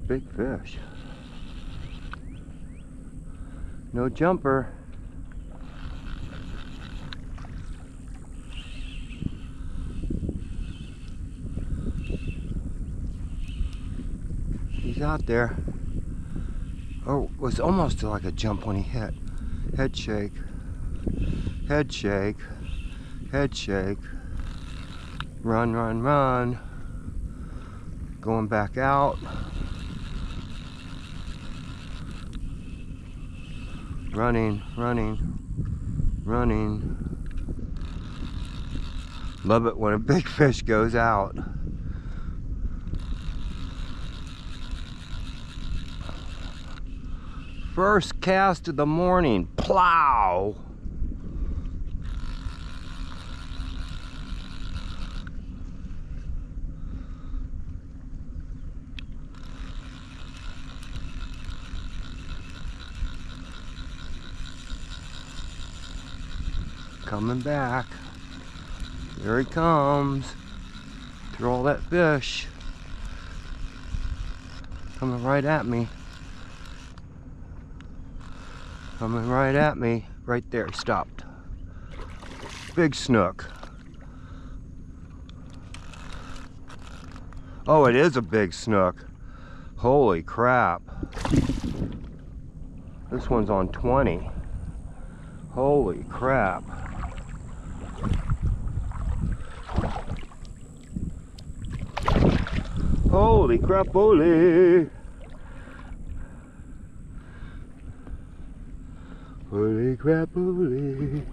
big fish. No jumper. He's out there. Oh, it was almost like a jump when he hit. Head shake. Head shake. Head shake. Run, run, run. Going back out. Running, running, running. Love it when a big fish goes out. First cast of the morning. Plow! Coming back. Here he comes. Through all that fish. Coming right at me. Coming right at me. Right there, he stopped. Big snook. Oh, it is a big snook. Holy crap. This one's on 20. Holy crap. Holy crap, holy. Holy crap, holy.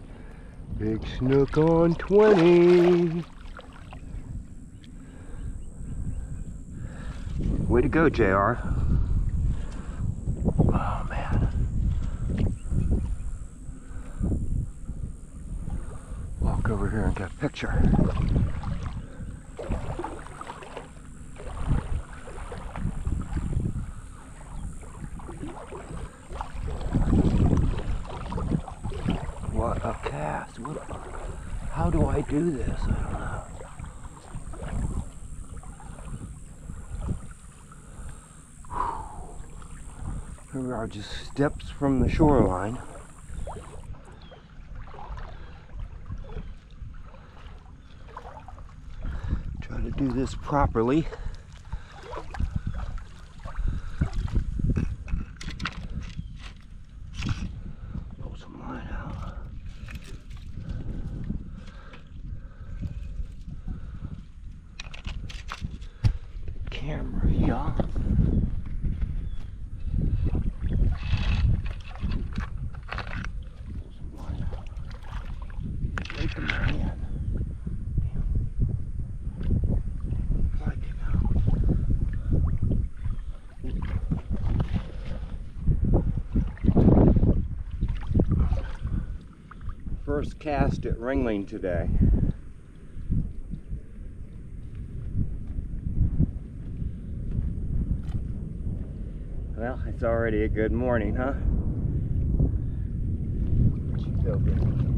Big snook on 20. Way to go, JR. Oh, man. Walk over here and get a picture. What a cast. How do I do this? I don't know. Here we are, just steps from the shoreline. Try to do this properly. Camera, y'all. Take him in. Like it now. First cast at Ringling today. Well, it's already a good morning, huh? What you feel good?